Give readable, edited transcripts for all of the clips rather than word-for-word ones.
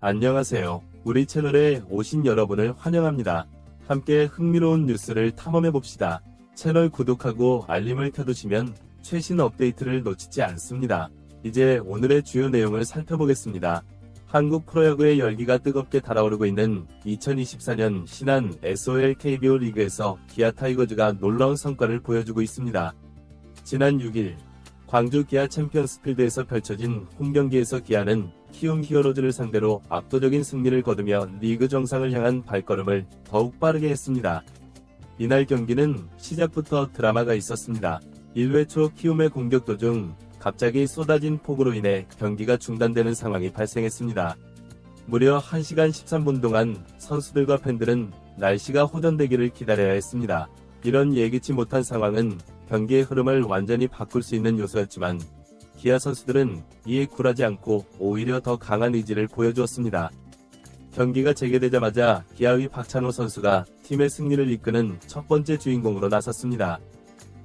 안녕하세요. 우리 채널에 오신 여러분을 환영합니다. 함께 흥미로운 뉴스를 탐험해봅시다. 채널 구독하고 알림을 켜두시면 최신 업데이트를 놓치지 않습니다. 이제 오늘의 주요 내용을 살펴보겠습니다. 한국 프로야구의 열기가 뜨겁게 달아오르고 있는 2024년 신한 SOL KBO 리그에서 기아 타이거즈가 놀라운 성과를 보여주고 있습니다. 지난 6일 광주 기아 챔피언스필드에서 펼쳐진 홈경기에서 기아는 키움 히어로즈를 상대로 압도적인 승리를 거두며 리그 정상을 향한 발걸음을 더욱 빠르게 했습니다. 이날 경기는 시작부터 드라마가 있었습니다. 1회 초 키움의 공격 도중 갑자기 쏟아진 폭우로 인해 경기가 중단되는 상황이 발생했습니다. 무려 1시간 13분 동안 선수들과 팬들은 날씨가 호전되기를 기다려야 했습니다. 이런 예기치 못한 상황은 경기의 흐름을 완전히 바꿀 수 있는 요소였지만 기아 선수들은 이에 굴하지 않고 오히려 더 강한 의지를 보여주었습니다. 경기가 재개되자마자 기아의 박찬호 선수가 팀의 승리를 이끄는 첫 번째 주인공으로 나섰습니다.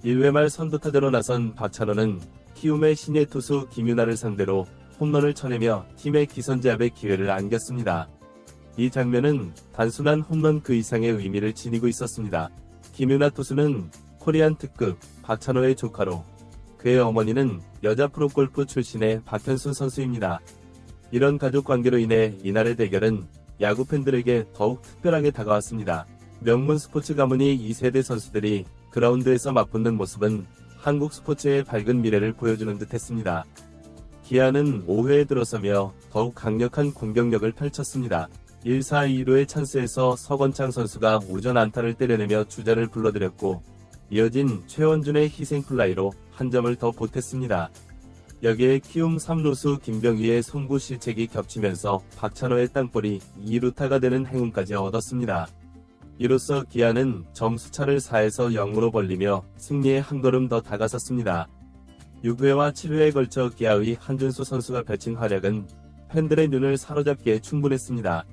1회 말 선두타자로 나선 박찬호는 키움의 신예 투수 김윤아를 상대로 홈런을 쳐내며 팀의 기선제압의 기회를 안겼습니다. 이 장면은 단순한 홈런 그 이상의 의미를 지니고 있었습니다. 김윤아 투수는 코리안 특급 박찬호의 조카로 그의 어머니는 여자 프로골프 출신의 박현순 선수입니다. 이런 가족 관계로 인해 이날의 대결은 야구 팬들에게 더욱 특별하게 다가왔습니다. 명문 스포츠 가문이 2세대 선수들이 그라운드에서 맞붙는 모습은 한국 스포츠의 밝은 미래를 보여주는 듯했습니다. 기아는 5회에 들어서며 더욱 강력한 공격력을 펼쳤습니다. 1-4-2루의 찬스에서 서건창 선수가 우전 안타를 때려내며 주자를 불러들였고 이어진 최원준의 희생플라이로 한 점을 더 보탰습니다. 여기에 키움 3루수 김병희의 송구 실책이 겹치면서 박찬호의 땅볼이 2루타가 되는 행운까지 얻었습니다. 이로써 기아는 점수차를 4에서 0으로 벌리며 승리에 한 걸음 더 다가섰습니다. 6회와 7회에 걸쳐 기아의 한준수 선수가 펼친 활약은 팬들의 눈을 사로잡기에 충분했습니다.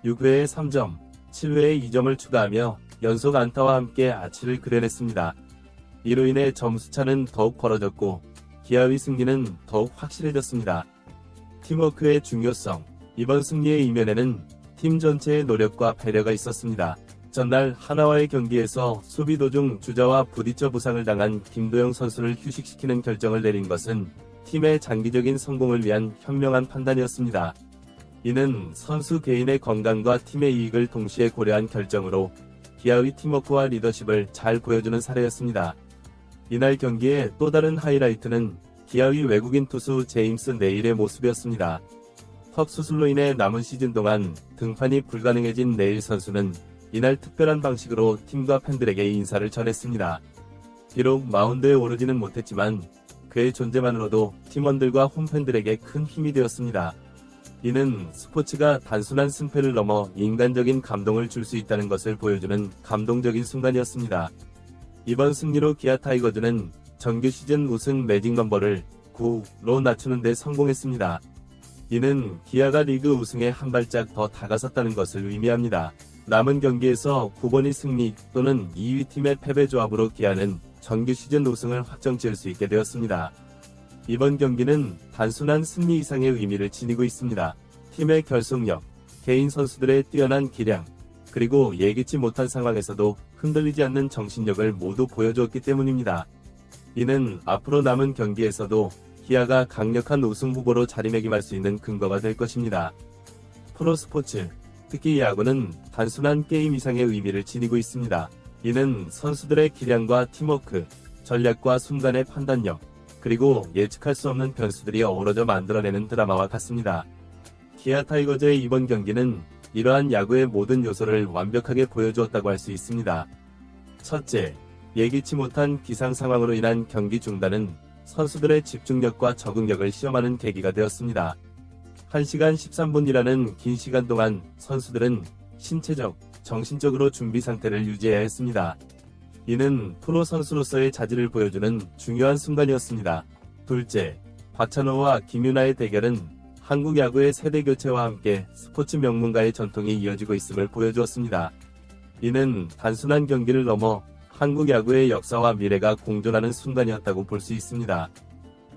6회에 3점, 7회에 2점을 추가하며 연속 안타와 함께 아치를 그려냈습니다. 이로 인해 점수차는 더욱 벌어졌고 기아의 승리는 더욱 확실해졌습니다. 팀워크의 중요성. 이번 승리의 이면에는 팀 전체의 노력과 배려가 있었습니다. 전날 하나와의 경기에서 수비 도중 주자와 부딪혀 부상을 당한 김도영 선수를 휴식시키는 결정을 내린 것은 팀의 장기적인 성공을 위한 현명한 판단이었습니다. 이는 선수 개인의 건강과 팀의 이익을 동시에 고려한 결정으로 기아의 팀워크와 리더십을 잘 보여주는 사례였습니다. 이날 경기의 또 다른 하이라이트는 기아의 외국인 투수 제임스 네일의 모습이었습니다. 턱 수술로 인해 남은 시즌 동안 등판이 불가능해진 네일 선수는 이날 특별한 방식으로 팀과 팬들에게 인사를 전했습니다. 비록 마운드에 오르지는 못했지만 그의 존재만으로도 팀원들과 홈팬들에게 큰 힘이 되었습니다. 이는 스포츠가 단순한 승패를 넘어 인간적인 감동을 줄 수 있다는 것을 보여주는 감동적인 순간이었습니다. 이번 승리로 기아 타이거즈는 정규 시즌 우승 매직 넘버를 9로 낮추는 데 성공했습니다. 이는 기아가 리그 우승에 한 발짝 더 다가섰다는 것을 의미합니다. 남은 경기에서 9번이 승리 또는 2위 팀의 패배 조합으로 기아는 정규 시즌 우승을 확정지을 수 있게 되었습니다. 이번 경기는 단순한 승리 이상의 의미를 지니고 있습니다. 팀의 결속력, 개인 선수들의 뛰어난 기량, 그리고 예기치 못한 상황에서도 흔들리지 않는 정신력을 모두 보여주었기 때문입니다. 이는 앞으로 남은 경기에서도 기아가 강력한 우승 후보로 자리매김할 수 있는 근거가 될 것입니다. 프로스포츠, 특히 야구는 단순한 게임 이상의 의미를 지니고 있습니다. 이는 선수들의 기량과 팀워크, 전략과 순간의 판단력, 그리고 예측할 수 없는 변수들이 어우러져 만들어내는 드라마와 같습니다. 기아 타이거즈의 이번 경기는 이러한 야구의 모든 요소를 완벽하게 보여주었다고 할 수 있습니다. 첫째, 예기치 못한 기상 상황으로 인한 경기 중단은 선수들의 집중력과 적응력을 시험하는 계기가 되었습니다. 1시간 13분이라는 긴 시간 동안 선수들은 신체적, 정신적으로 준비 상태를 유지해야 했습니다. 이는 프로 선수로서의 자질을 보여주는 중요한 순간이었습니다. 둘째, 박찬호와 김윤아의 대결은 한국 야구의 세대 교체와 함께 스포츠 명문가의 전통이 이어지고 있음을 보여주었습니다. 이는 단순한 경기를 넘어 한국 야구의 역사와 미래가 공존하는 순간이었다고 볼 수 있습니다.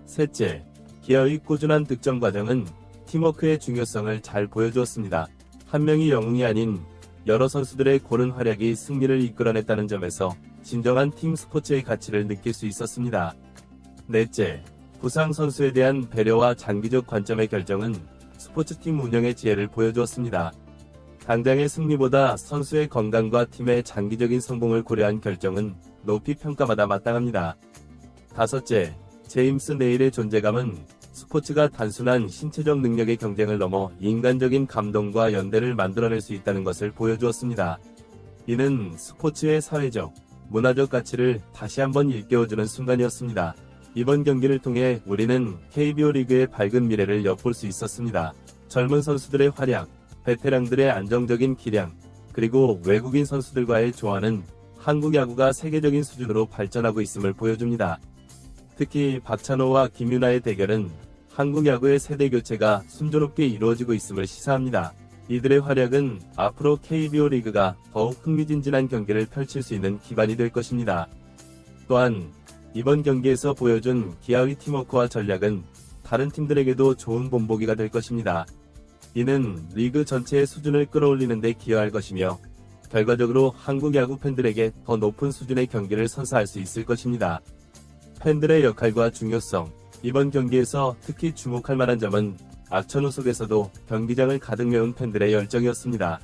셋째, 기아의 꾸준한 득점 과정은 팀워크의 중요성을 잘 보여주었습니다. 한 명이 영웅이 아닌 여러 선수들의 고른 활약이 승리를 이끌어냈다는 점에서 진정한 팀 스포츠의 가치를 느낄 수 있었습니다. 넷째, 부상 선수에 대한 배려와 장기적 관점의 결정은 스포츠팀 운영의 지혜를 보여주었습니다. 당장의 승리보다 선수의 건강과 팀의 장기적인 성공을 고려한 결정은 높이 평가받아 마땅합니다. 다섯째, 제임스 네일의 존재감은 스포츠가 단순한 신체적 능력의 경쟁을 넘어 인간적인 감동과 연대를 만들어낼 수 있다는 것을 보여주었습니다. 이는 스포츠의 사회적, 문화적 가치를 다시 한번 일깨워주는 순간이었습니다. 이번 경기를 통해 우리는 KBO 리그의 밝은 미래를 엿볼 수 있었습니다. 젊은 선수들의 활약, 베테랑들의 안정적인 기량, 그리고 외국인 선수들과의 조화는 한국 야구가 세계적인 수준으로 발전하고 있음을 보여줍니다. 특히 박찬호와 김윤아의 대결은 한국 야구의 세대 교체가 순조롭게 이루어지고 있음을 시사합니다. 이들의 활약은 앞으로 KBO 리그가 더욱 흥미진진한 경기를 펼칠 수 있는 기반이 될 것입니다. 또한 이번 경기에서 보여준 기아의 팀워크와 전략은 다른 팀들에게도 좋은 본보기가 될 것입니다. 이는 리그 전체의 수준을 끌어올리는 데 기여할 것이며 결과적으로 한국 야구 팬들에게 더 높은 수준의 경기를 선사할 수 있을 것입니다. 팬들의 역할과 중요성, 이번 경기에서 특히 주목할 만한 점은 악천후 속에서도 경기장을 가득 메운 팬들의 열정이었습니다.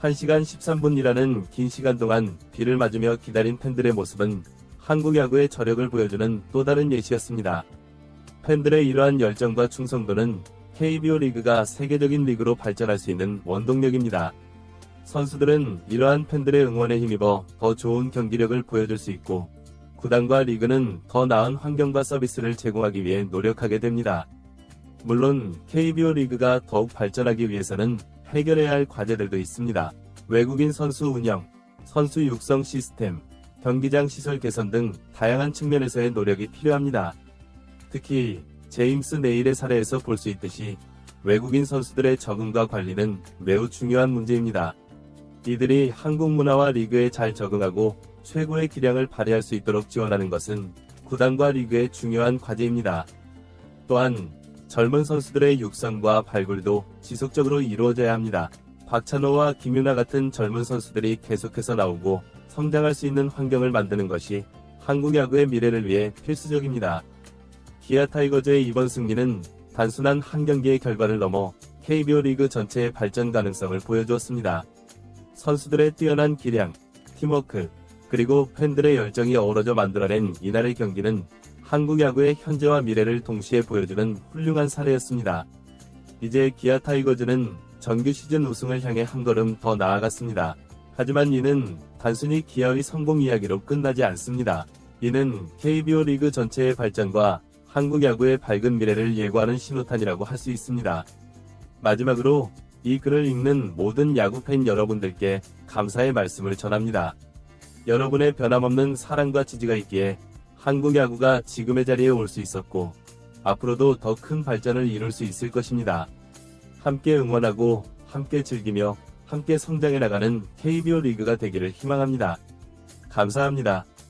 1시간 13분이라는 긴 시간 동안 비를 맞으며 기다린 팬들의 모습은 한국 야구의 저력을 보여주는 또 다른 예시였습니다. 팬들의 이러한 열정과 충성도는 KBO 리그가 세계적인 리그로 발전할 수 있는 원동력입니다. 선수들은 이러한 팬들의 응원에 힘입어 더 좋은 경기력을 보여줄 수 있고 구단과 리그는 더 나은 환경과 서비스를 제공하기 위해 노력하게 됩니다. 물론 KBO 리그가 더욱 발전하기 위해서는 해결해야 할 과제들도 있습니다. 외국인 선수 운영, 선수 육성 시스템, 경기장 시설 개선 등 다양한 측면에서의 노력이 필요합니다. 특히 제임스 네일의 사례에서 볼 수 있듯이 외국인 선수들의 적응과 관리는 매우 중요한 문제입니다. 이들이 한국 문화와 리그에 잘 적응하고 최고의 기량을 발휘할 수 있도록 지원하는 것은 구단과 리그의 중요한 과제입니다. 또한 젊은 선수들의 육성과 발굴도 지속적으로 이루어져야 합니다. 박찬호와 김윤아 같은 젊은 선수들이 계속해서 나오고 성장할 수 있는 환경을 만드는 것이 한국 야구의 미래를 위해 필수적입니다. 기아 타이거즈의 이번 승리는 단순한 한 경기의 결과를 넘어 KBO 리그 전체의 발전 가능성을 보여주었습니다. 선수들의 뛰어난 기량, 팀워크, 그리고 팬들의 열정이 어우러져 만들어낸 이날의 경기는 한국 야구의 현재와 미래를 동시에 보여주는 훌륭한 사례였습니다. 이제 기아 타이거즈는 정규 시즌 우승을 향해 한 걸음 더 나아갔습니다. 하지만 이는 단순히 기아의 성공 이야기로 끝나지 않습니다. 이는 KBO 리그 전체의 발전과 한국 야구의 밝은 미래를 예고하는 신호탄이라고 할 수 있습니다. 마지막으로 이 글을 읽는 모든 야구팬 여러분들께 감사의 말씀을 전합니다. 여러분의 변함없는 사랑과 지지가 있기에 한국 야구가 지금의 자리에 올 수 있었고 앞으로도 더 큰 발전을 이룰 수 있을 것입니다. 함께 응원하고 함께 즐기며 함께 성장해 나가는 KBO 리그가 되기를 희망합니다. 감사합니다.